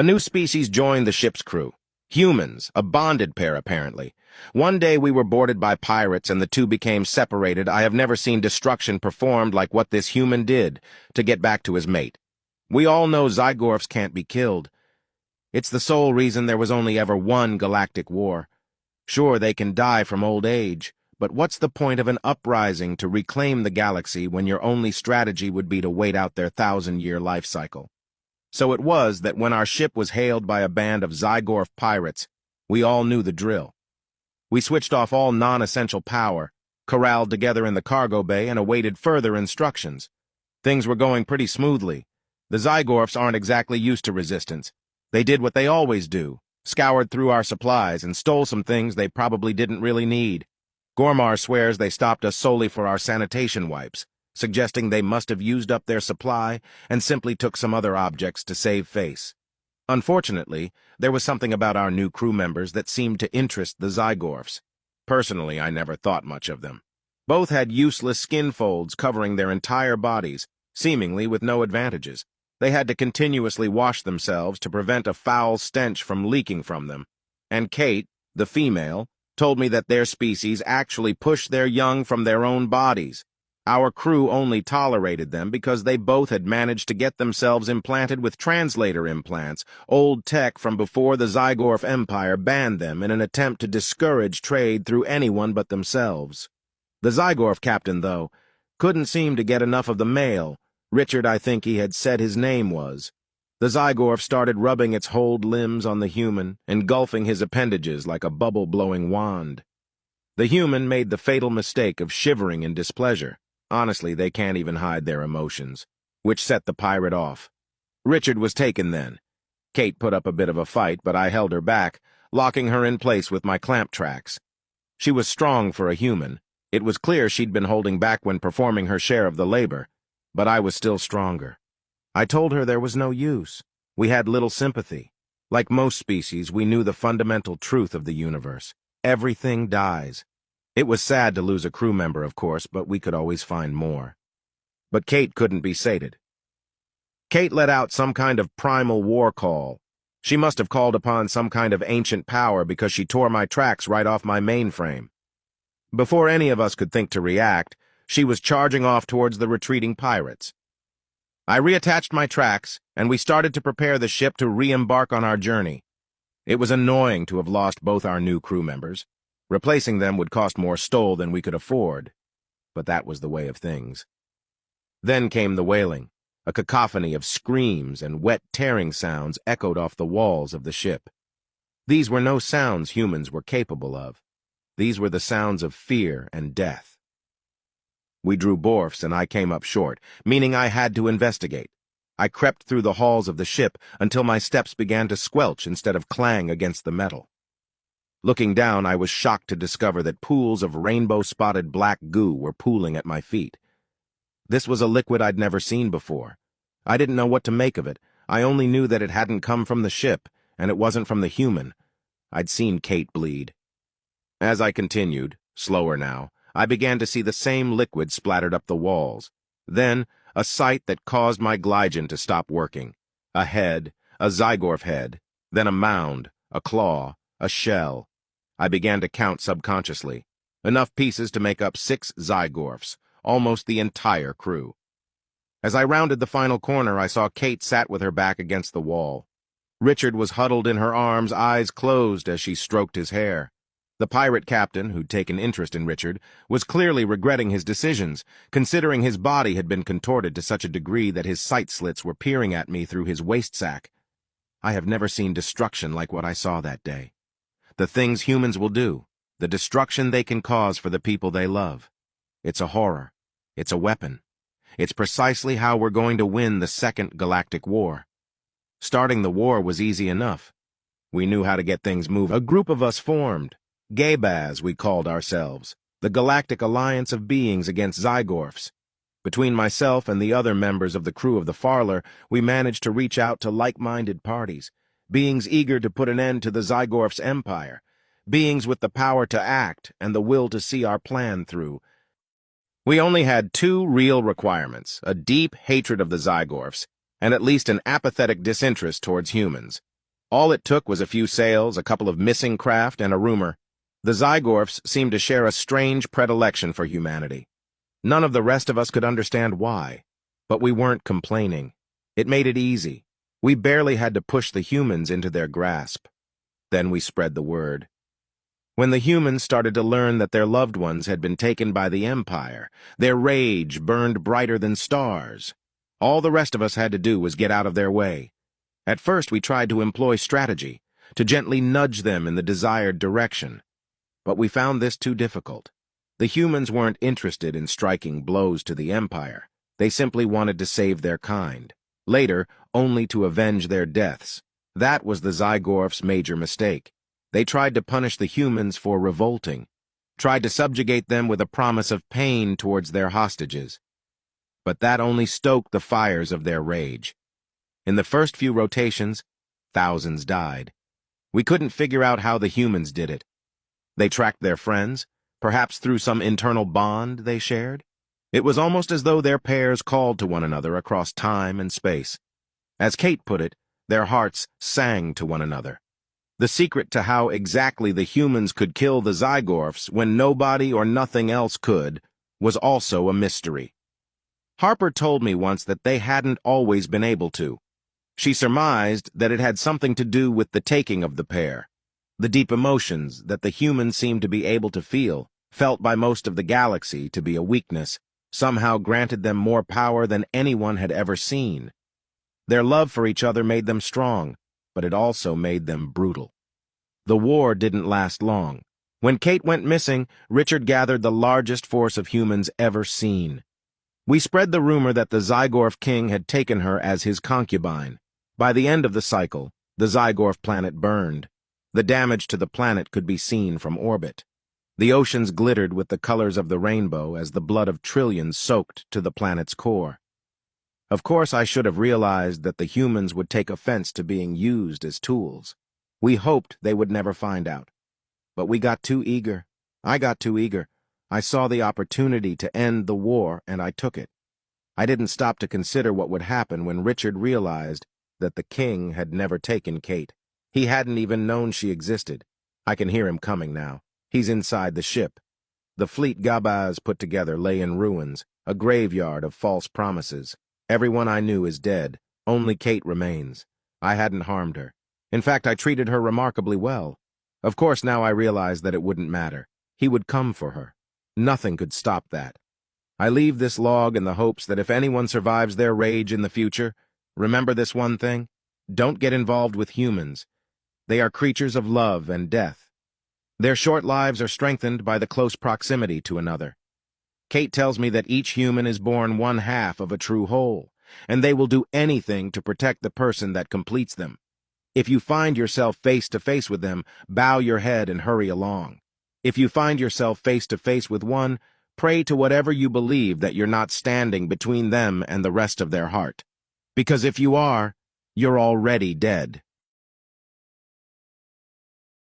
A new species joined the ship's crew. Humans, a bonded pair apparently. One day we were boarded by pirates and the two became separated. I have never seen destruction performed like what this human did to get back to his mate. We all know Zygorfs can't be killed. It's the sole reason there was only ever one galactic war. Sure, they can die from old age, but what's the point of an uprising to reclaim the galaxy when your only strategy would be to wait out their 1,000-year life cycle? So it was that when our ship was hailed by a band of Zygorf pirates, we all knew the drill. We switched off all non-essential power, corralled together in the cargo bay, and awaited further instructions. Things were going pretty smoothly. The Zygorfs aren't exactly used to resistance. They did what they always do, scoured through our supplies and stole some things they probably didn't really need. Gormar swears they stopped us solely for our sanitation wipes, suggesting they must have used up their supply and simply took some other objects to save face. Unfortunately, there was something about our new crew members that seemed to interest the Zygorfs. Personally, I never thought much of them. Both had useless skin folds covering their entire bodies, seemingly with no advantages. They had to continuously wash themselves to prevent a foul stench from leaking from them. And Kate, the female, told me that their species actually pushed their young from their own bodies. Our crew only tolerated them because they both had managed to get themselves implanted with translator implants, old tech from before the Zygorf Empire banned them in an attempt to discourage trade through anyone but themselves. The Zygorf captain, though, couldn't seem to get enough of the male. Richard, I think he had said his name was. The Zygorf started rubbing its whole limbs on the human, engulfing his appendages like a bubble-blowing wand. The human made the fatal mistake of shivering in displeasure. Honestly, they can't even hide their emotions, which set the pirate off. Richard was taken then. Kate put up a bit of a fight, but I held her back, locking her in place with my clamp tracks. She was strong for a human. It was clear she'd been holding back when performing her share of the labor, but I was still stronger. I told her there was no use. We had little sympathy. Like most species, we knew the fundamental truth of the universe. Everything dies. It was sad to lose a crew member, of course, but we could always find more. But Kate couldn't be sated. Kate let out some kind of primal war call. She must have called upon some kind of ancient power because she tore my tracks right off my mainframe. Before any of us could think to react, she was charging off towards the retreating pirates. I reattached my tracks, and we started to prepare the ship to re-embark on our journey. It was annoying to have lost both our new crew members. Replacing them would cost more stole than we could afford, but that was the way of things. Then came the wailing. A cacophony of screams and wet tearing sounds echoed off the walls of the ship. These were no sounds humans were capable of. These were the sounds of fear and death. We drew Borfs, and I came up short, meaning I had to investigate. I crept through the halls of the ship until my steps began to squelch instead of clang against the metal. Looking down, I was shocked to discover that pools of rainbow-spotted black goo were pooling at my feet. This was a liquid I'd never seen before. I didn't know what to make of it. I only knew that it hadn't come from the ship, and it wasn't from the human. I'd seen Kate bleed. As I continued, slower now, I began to see the same liquid splattered up the walls. Then, a sight that caused my glygen to stop working. A head, a Zygorf head, then a mound, a claw, a shell. I began to count subconsciously. Enough pieces to make up 6 Zygorfs, almost the entire crew. As I rounded the final corner, I saw Kate sat with her back against the wall. Richard was huddled in her arms, eyes closed as she stroked his hair. The pirate captain, who'd taken interest in Richard, was clearly regretting his decisions, considering his body had been contorted to such a degree that his sight slits were peering at me through his waist sack. I have never seen destruction like what I saw that day. The things humans will do, the destruction they can cause for the people they love. It's a horror. It's a weapon. It's precisely how we're going to win the Second Galactic War. Starting the war was easy enough. We knew how to get things moving. A group of us formed. Gaybaz, we called ourselves, the Galactic Alliance of Beings Against Zygorfs. Between myself and the other members of the crew of the Farler, we managed to reach out to like-minded parties, beings eager to put an end to the Zygorf's empire, beings with the power to act and the will to see our plan through. We only had 2 real requirements, a deep hatred of the Zygorfs, and at least an apathetic disinterest towards humans. All it took was a few sails, a couple of missing craft, and a rumor. The Zygorfs seemed to share a strange predilection for humanity. None of the rest of us could understand why, but we weren't complaining. It made it easy. We barely had to push the humans into their grasp. Then we spread the word. When the humans started to learn that their loved ones had been taken by the Empire, their rage burned brighter than stars. All the rest of us had to do was get out of their way. At first, we tried to employ strategy, to gently nudge them in the desired direction. But we found this too difficult. The humans weren't interested in striking blows to the Empire. They simply wanted to save their kind. Later, only to avenge their deaths. That was the Zygorf's major mistake. They tried to punish the humans for revolting, tried to subjugate them with a promise of pain towards their hostages. But that only stoked the fires of their rage. In the first few rotations, thousands died. We couldn't figure out how the humans did it. They tracked their friends, perhaps through some internal bond they shared. It was almost as though their pairs called to one another across time and space. As Kate put it, their hearts sang to one another. The secret to how exactly the humans could kill the Zygorfs when nobody or nothing else could was also a mystery. Harper told me once that they hadn't always been able to. She surmised that it had something to do with the taking of the pair. The deep emotions that the humans seemed to be able to feel, felt by most of the galaxy to be a weakness, somehow granted them more power than anyone had ever seen. Their love for each other made them strong, but it also made them brutal. The war didn't last long. When Kate went missing, Richard gathered the largest force of humans ever seen. We spread the rumor that the Zygorf king had taken her as his concubine. By the end of the cycle, the Zygorf planet burned. The damage to the planet could be seen from orbit. The oceans glittered with the colors of the rainbow as the blood of trillions soaked to the planet's core. Of course, I should have realized that the humans would take offense to being used as tools. We hoped they would never find out. But we got too eager. I got too eager. I saw the opportunity to end the war, and I took it. I didn't stop to consider what would happen when Richard realized that the king had never taken Kate. He hadn't even known she existed. I can hear him coming now. He's inside the ship. The fleet Gabaz put together lay in ruins, a graveyard of false promises. Everyone I knew is dead. Only Kate remains. I hadn't harmed her. In fact, I treated her remarkably well. Of course, now I realize that it wouldn't matter. He would come for her. Nothing could stop that. I leave this log in the hopes that if anyone survives their rage in the future, remember this one thing: don't get involved with humans. They are creatures of love and death. Their short lives are strengthened by the close proximity to another. Kate tells me that each human is born one half of a true whole, and they will do anything to protect the person that completes them. If you find yourself face to face with them, bow your head and hurry along. If you find yourself face to face with one, pray to whatever you believe that you're not standing between them and the rest of their heart. Because if you are, you're already dead.